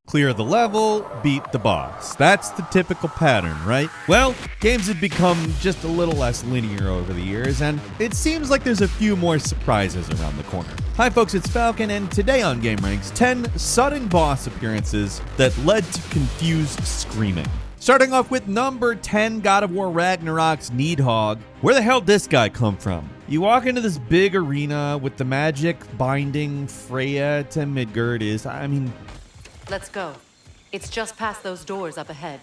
Clear the level, beat the boss. That's the typical pattern, right? Well, games have become just a little less linear over the years, and it seems like there's a few more surprises around the corner. Hi folks, it's Falcon, and today on Game Ranks, 10 sudden boss appearances that led to confused screaming. Starting off with number 10, God of War Ragnarok's Nidhogg. Where the hell did this guy come from? You walk into this big arena with the magic binding Freya to Midgard Let's go. It's just past those doors up ahead.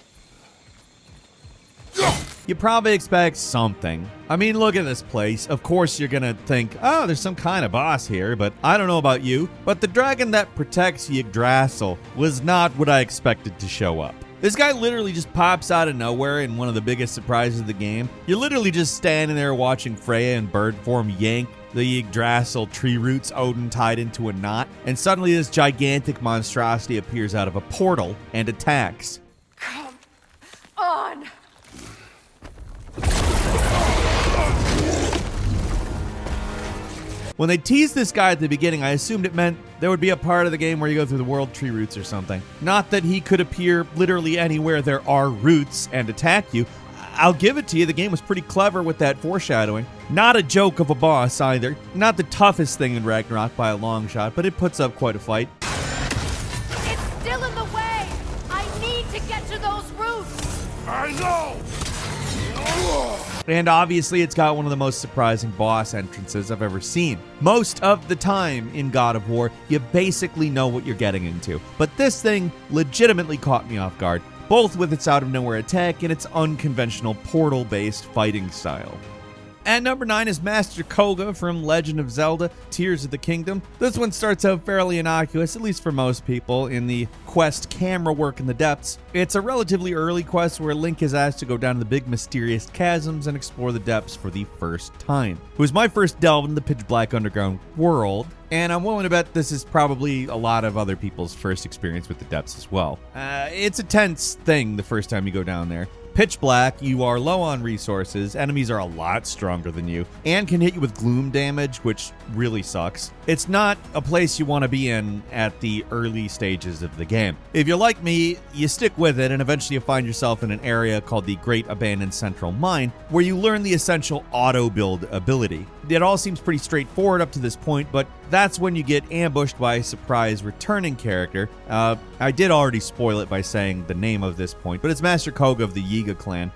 You probably expect something. I mean, look at this place. Of course you're gonna think, oh, there's some kind of boss here, but I don't know about you, but the dragon that protects Yggdrasil was not what I expected to show up. This guy literally just pops out of nowhere in one of the biggest surprises of the game. You're literally just standing there watching Freya in bird form yank the Yggdrasil tree roots Odin tied into a knot, and suddenly this gigantic monstrosity appears out of a portal and attacks. Come on! When they teased this guy at the beginning, I assumed it meant there would be a part of the game where you go through the world tree roots or something. Not that he could appear literally anywhere there are roots and attack you. I'll give it to you, the game was pretty clever with that foreshadowing. Not a joke of a boss either. Not the toughest thing in Ragnarok by a long shot, but it puts up quite a fight. It's still in the way! I need to get to those roots! I know! And obviously it's got one of the most surprising boss entrances I've ever seen. Most of the time in God of War, you basically know what you're getting into. But this thing legitimately caught me off guard, both with its out-of-nowhere attack and its unconventional portal-based fighting style. At number 9 is Master Koga from Legend of Zelda: Tears of the Kingdom. This one starts out fairly innocuous, at least for most people, in the quest Camera Work in the Depths. It's a relatively early quest where Link is asked to go down to the big mysterious chasms and explore the depths for the first time. It was my first delve into the pitch black underground world, and I'm willing to bet this is probably a lot of other people's first experience with the depths as well. It's a tense thing the first time you go down there. Pitch black, you are low on resources, enemies are a lot stronger than you, and can hit you with gloom damage, which really sucks. It's not a place you want to be in at the early stages of the game. If you're like me, you stick with it, and eventually you find yourself in an area called the Great Abandoned Central Mine, where you learn the essential auto-build ability. It all seems pretty straightforward up to this point, but that's when you get ambushed by a surprise returning character. I did already spoil it by saying the name of this point, but it's Master Koga of the Yiga clan.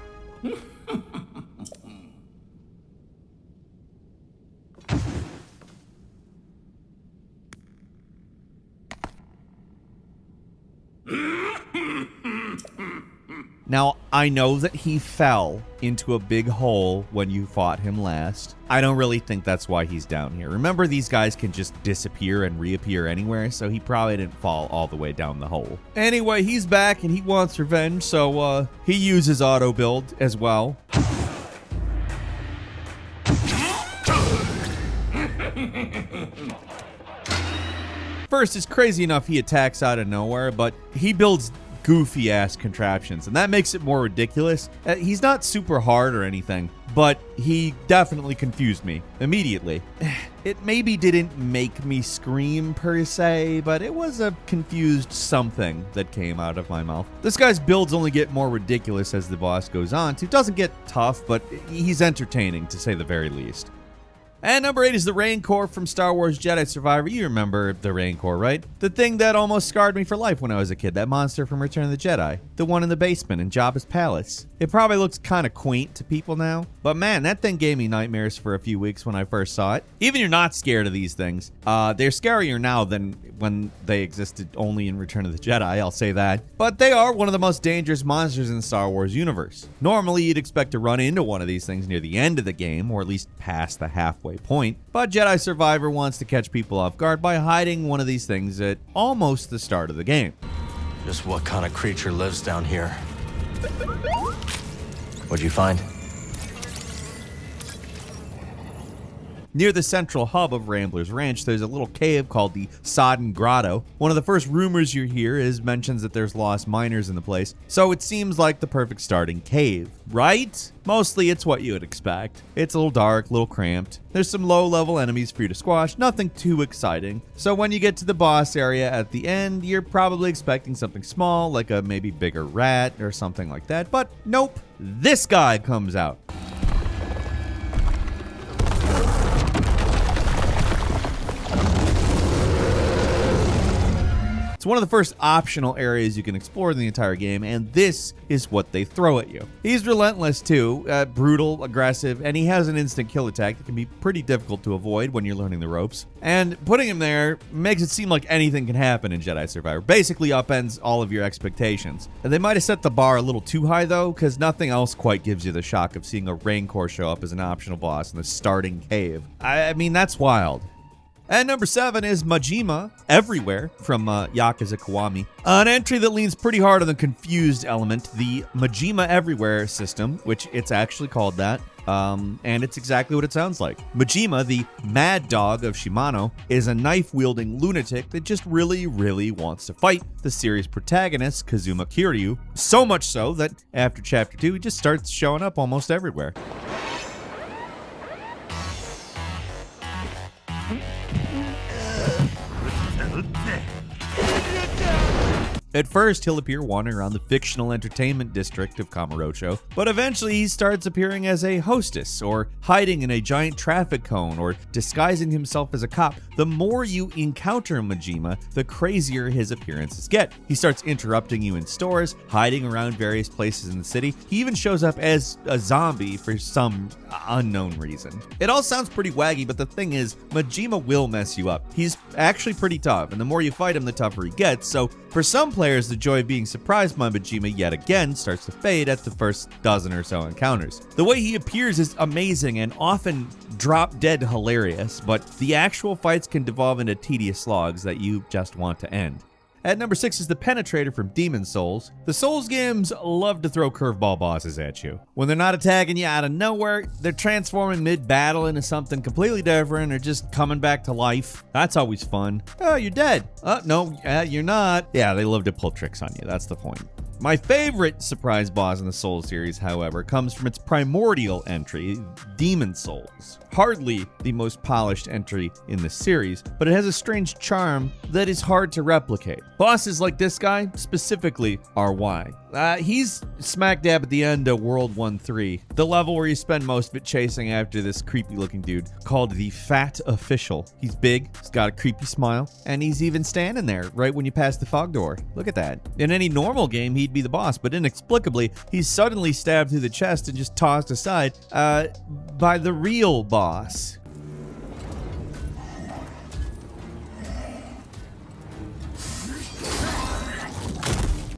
Now, I know that he fell into a big hole when you fought him last. I don't really think that's why he's down here. Remember, these guys can just disappear and reappear anywhere, so he probably didn't fall all the way down the hole. Anyway, he's back and he wants revenge, so he uses auto build as well. First, it's crazy enough he attacks out of nowhere, but he builds goofy ass contraptions, and that makes it more ridiculous. He's not super hard or anything, but he definitely confused me immediately. It maybe didn't make me scream per se, but it was a confused something that came out of my mouth. This guy's builds only get more ridiculous as the boss goes on. It doesn't get tough, but he's entertaining to say the very least. And number 8 is the Rancor from Star Wars Jedi Survivor. You remember the Rancor, right? The thing that almost scarred me for life when I was a kid. That monster from Return of the Jedi. The one in the basement in Jabba's palace. It probably looks kind of quaint to people now, but man, that thing gave me nightmares for a few weeks when I first saw it. Even if you're not scared of these things, they're scarier now than when they existed only in Return of the Jedi, I'll say that. But they are one of the most dangerous monsters in the Star Wars universe. Normally, you'd expect to run into one of these things near the end of the game, or at least past the halfway point, but Jedi Survivor wants to catch people off guard by hiding one of these things at almost the start of the game. Just what kind of creature lives down here? What'd you find? Near the central hub of Rambler's Ranch, there's a little cave called the Sodden Grotto. One of the first rumors you hear is mentions that there's lost miners in the place, so it seems like the perfect starting cave, right? Mostly it's what you would expect. It's a little dark, a little cramped. There's some low-level enemies for you to squash, nothing too exciting. So when you get to the boss area at the end, you're probably expecting something small, like a maybe bigger rat or something like that, but nope, this guy comes out. It's one of the first optional areas you can explore in the entire game, and this is what they throw at you. He's relentless too, brutal, aggressive, and he has an instant kill attack that can be pretty difficult to avoid when you're learning the ropes. And putting him there makes it seem like anything can happen in Jedi Survivor. Basically upends all of your expectations. And they might have set the bar a little too high though, because nothing else quite gives you the shock of seeing a Rancor show up as an optional boss in the starting cave. I mean, that's wild. And number 7 is Majima Everywhere from Yakuza Kiwami. An entry that leans pretty hard on the confused element, the Majima Everywhere system, which it's actually called that. And it's exactly what it sounds like. Majima, the mad dog of Shimano, is a knife-wielding lunatic that just really, really wants to fight the series protagonist, Kazuma Kiryu. So much so that after Chapter 2, he just starts showing up almost everywhere. At first, he'll appear wandering around the fictional entertainment district of Kamurocho, but eventually he starts appearing as a hostess, or hiding in a giant traffic cone, or disguising himself as a cop. The more you encounter Majima, the crazier his appearances get. He starts interrupting you in stores, hiding around various places in the city. He even shows up as a zombie for some unknown reason. It all sounds pretty waggy, but the thing is, Majima will mess you up. He's actually pretty tough, and the more you fight him, the tougher he gets, so for some players, the joy of being surprised by Majima yet again starts to fade at the first dozen or so encounters. The way he appears is amazing and often drop-dead hilarious, but the actual fights can devolve into tedious slogs that you just want to end. At number 6 is the Penetrator from Demon's Souls. The Souls games love to throw curveball bosses at you. When they're not attacking you out of nowhere, they're transforming mid-battle into something completely different or just coming back to life. That's always fun. Oh, you're dead. No, you're not. Yeah, they love to pull tricks on you. That's the point. My favorite surprise boss in the Souls series, however, comes from its primordial entry, Demon's Souls. Hardly the most polished entry in the series, but it has a strange charm that is hard to replicate. Bosses like this guy, specifically, are why. He's smack dab at the end of World 1-3, the level where you spend most of it chasing after this creepy looking dude called the Fat Official. He's big, he's got a creepy smile, and he's even standing there right when you pass the fog door. Look at that. In any normal game, he'd be the boss, but inexplicably, he's suddenly stabbed through the chest and just tossed aside by the real boss.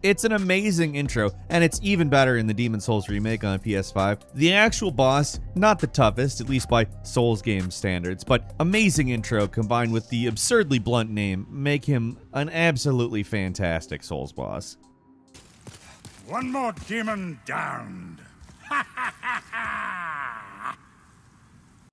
It's an amazing intro, and it's even better in the Demon's Souls remake on PS5. The actual boss, not the toughest, at least by Souls game standards, but amazing intro combined with the absurdly blunt name make him an absolutely fantastic Souls boss. One more demon downed.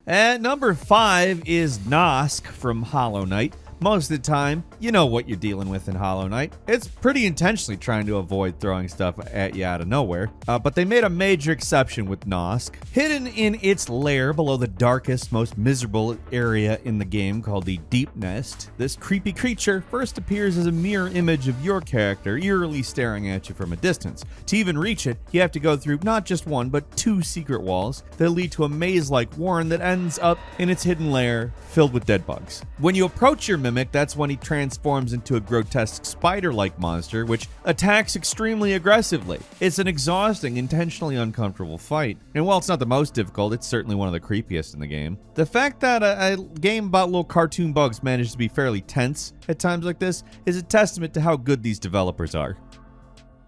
At number 5 is Nosk from Hollow Knight. Most of the time, you know what you're dealing with in Hollow Knight. It's pretty intentionally trying to avoid throwing stuff at you out of nowhere, but they made a major exception with Nosk. Hidden in its lair below the darkest, most miserable area in the game called the Deep Nest, this creepy creature first appears as a mirror image of your character, eerily staring at you from a distance. To even reach it, you have to go through not just one, but 2 secret walls that lead to a maze-like warren that ends up in its hidden lair filled with dead bugs. When you approach your mimic, that's when he transforms into a grotesque spider-like monster, which attacks extremely aggressively. It's an exhausting, intentionally uncomfortable fight. And while it's not the most difficult, it's certainly one of the creepiest in the game. The fact that a game about little cartoon bugs managed to be fairly tense at times like this is a testament to how good these developers are.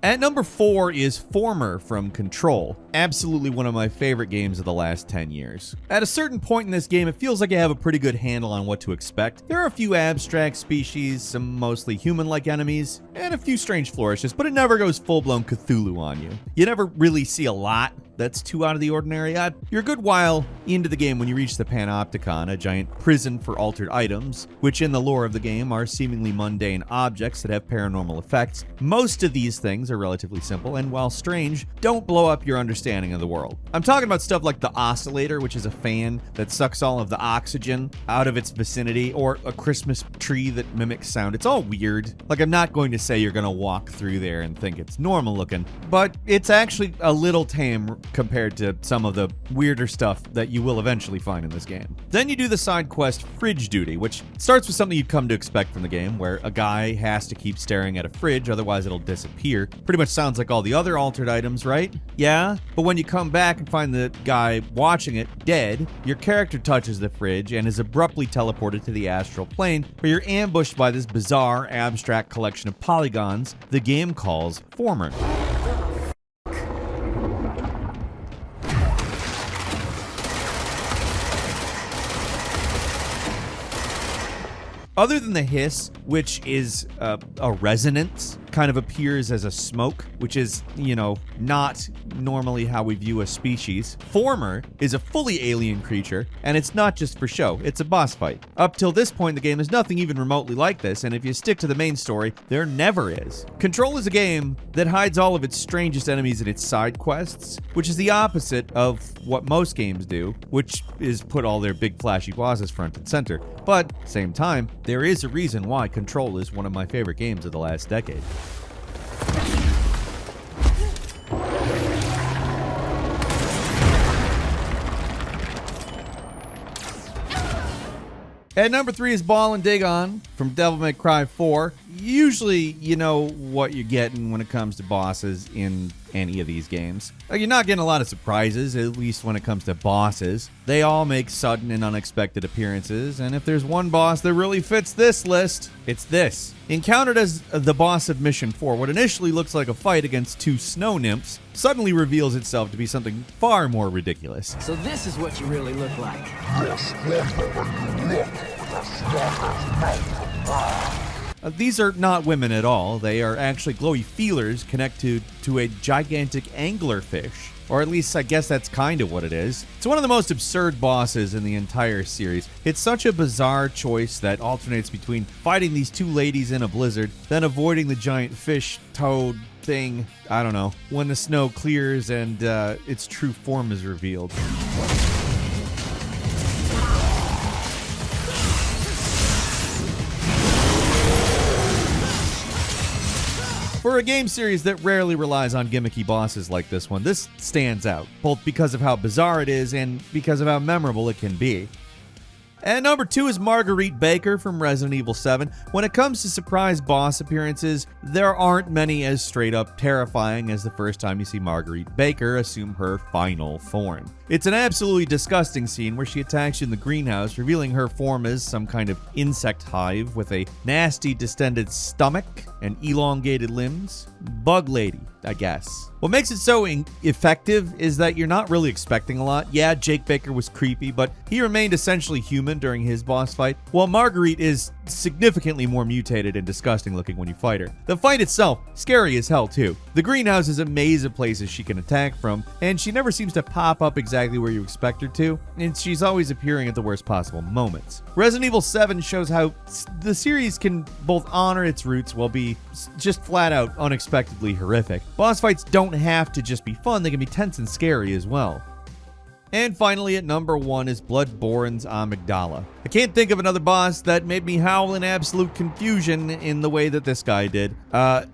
At number 4 is Former from Control, absolutely one of my favorite games of the last 10 years. At a certain point in this game, it feels like you have a pretty good handle on what to expect. There are a few abstract species, some mostly human-like enemies, and a few strange flourishes, but it never goes full-blown Cthulhu on you. You never really see a lot that's too out of the ordinary. You're a good while into the game when you reach the Panopticon, a giant prison for altered items, which in the lore of the game are seemingly mundane objects that have paranormal effects. Most of these things are relatively simple, and while strange, don't blow up your understanding of the world. I'm talking about stuff like the oscillator, which is a fan that sucks all of the oxygen out of its vicinity, or a Christmas tree that mimics sound. It's all weird. Like, I'm not going to say you're gonna walk through there and think it's normal looking, but it's actually a little tame compared to some of the weirder stuff that you will eventually find in this game. Then you do the side quest Fridge Duty, which starts with something you've come to expect from the game, where a guy has to keep staring at a fridge, otherwise it'll disappear. Pretty much sounds like all the other altered items, right? Yeah? But when you come back and find the guy watching it dead, your character touches the fridge and is abruptly teleported to the astral plane, where you're ambushed by this bizarre, abstract collection of polygons the game calls Former. Other than the hiss, which is a resonance, kind of appears as a smoke, which is, not normally how we view a species. Former is a fully alien creature, and it's not just for show, it's a boss fight. Up till this point, the game is nothing even remotely like this, and if you stick to the main story, there never is. Control is a game that hides all of its strangest enemies in its side quests, which is the opposite of what most games do, which is put all their big flashy bosses front and center. But, same time, there is a reason why Control is one of my favorite games of the last decade. At number 3 is Ball and Dig On from Devil May Cry 4. Usually, you know what you're getting when it comes to bosses in any of these games. You're not getting a lot of surprises, at least when it comes to bosses. They all make sudden and unexpected appearances, and if there's one boss that really fits this list, it's this. Encountered as the boss of Mission 4, what initially looks like a fight against 2 snow nymphs suddenly reveals itself to be something far more ridiculous. So this is what you really look like. These are not women at all. They are actually glowy feelers connected to a gigantic anglerfish. Or at least I guess that's kind of what it is. It's one of the most absurd bosses in the entire series. It's such a bizarre choice that alternates between fighting these 2 ladies in a blizzard, then avoiding the giant fish toad thing, I don't know, when the snow clears and its true form is revealed. For a game series that rarely relies on gimmicky bosses like this one, this stands out, both because of how bizarre it is and because of how memorable it can be. And number 2 is Marguerite Baker from Resident Evil 7. When it comes to surprise boss appearances, there aren't many as straight up terrifying as the first time you see Marguerite Baker assume her final form. It's an absolutely disgusting scene where she attacks you in the greenhouse, revealing her form as some kind of insect hive with a nasty distended stomach and elongated limbs. Bug lady, I guess. What makes it so effective is that you're not really expecting a lot. Yeah, Jake Baker was creepy, but he remained essentially human during his boss fight, while Marguerite is significantly more mutated and disgusting looking when you fight her. The fight itself, scary as hell too. The greenhouse is a maze of places she can attack from, and she never seems to pop up exactly where you expect her to, and she's always appearing at the worst possible moments. Resident Evil 7 shows how the series can both honor its roots while be just flat out unexpectedly horrific. Boss fights don't have to just be fun, they can be tense and scary as well. And finally, at number 1 is Bloodborne's Amygdala. I can't think of another boss that made me howl in absolute confusion in the way that this guy did.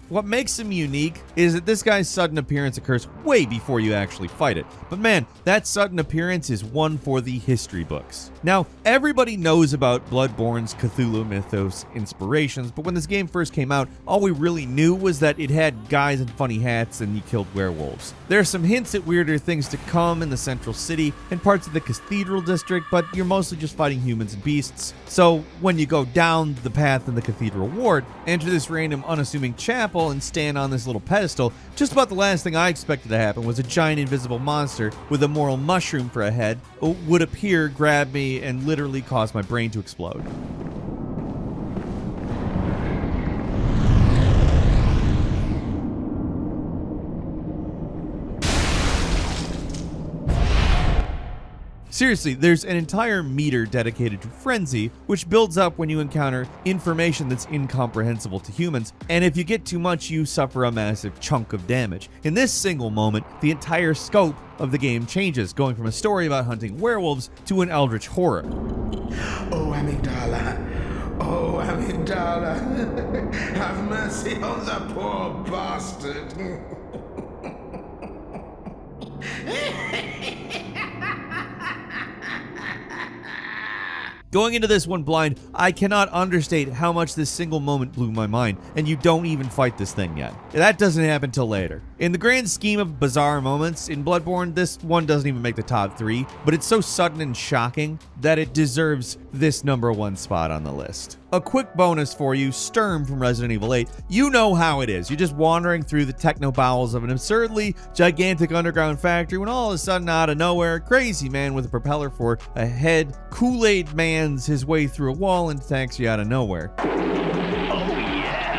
What makes him unique is that this guy's sudden appearance occurs way before you actually fight it. But man, that sudden appearance is one for the history books. Now, everybody knows about Bloodborne's Cthulhu mythos inspirations, but when this game first came out, all we really knew was that it had guys in funny hats and you killed werewolves. There are some hints at weirder things to come in the central city and parts of the cathedral district, but you're mostly just fighting humans and beasts. So when you go down the path in the cathedral ward, enter this random unassuming chapel and stand on this little pedestal, just about the last thing I expected to happen was a giant invisible monster with a moral mushroom for a head would appear, grab me, and literally cause my brain to explode. Seriously, there's an entire meter dedicated to frenzy, which builds up when you encounter information that's incomprehensible to humans, and if you get too much, you suffer a massive chunk of damage. In this single moment, the entire scope of the game changes, going from a story about hunting werewolves to an eldritch horror. Oh, amygdala. Oh, amygdala. Have mercy on the poor bastard. Going into this one blind, I cannot understate how much this single moment blew my mind, and you don't even fight this thing yet. That doesn't happen till later. In the grand scheme of bizarre moments in Bloodborne, this one doesn't even make the top 3, but it's so sudden and shocking that it deserves this #1 spot on the list. A quick bonus for you, Sturm from Resident Evil 8. You know how it is. You're just wandering through the techno bowels of an absurdly gigantic underground factory when all of a sudden, out of nowhere, a crazy man with a propeller for a head Kool-Aid Man's his way through a wall and attacks you out of nowhere.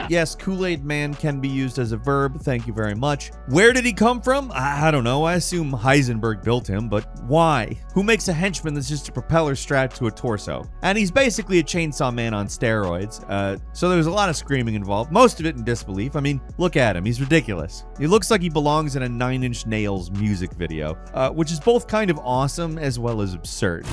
Yes, Kool-Aid Man can be used as a verb, thank you very much. Where did he come from? I don't know, I assume Heisenberg built him, but why? Who makes a henchman that's just a propeller strapped to a torso? And he's basically a chainsaw man on steroids, so there's a lot of screaming involved, most of it in disbelief. I mean, look at him, he's ridiculous. He looks like he belongs in a Nine Inch Nails music video, which is both kind of awesome as well as absurd.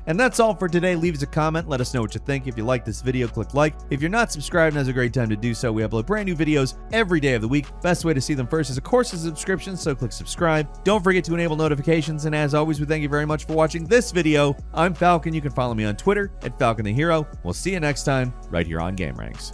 And that's all for today. Leave us a comment. Let us know what you think. If you like this video, click like. If you're not subscribed, now's a great time to do so. We upload brand new videos every day of the week. Best way to see them first is, of course, a subscription, so click subscribe. Don't forget to enable notifications. And as always, we thank you very much for watching this video. I'm Falcon. You can follow me on Twitter @FalconTheHero. We'll see you next time right here on Game Ranks.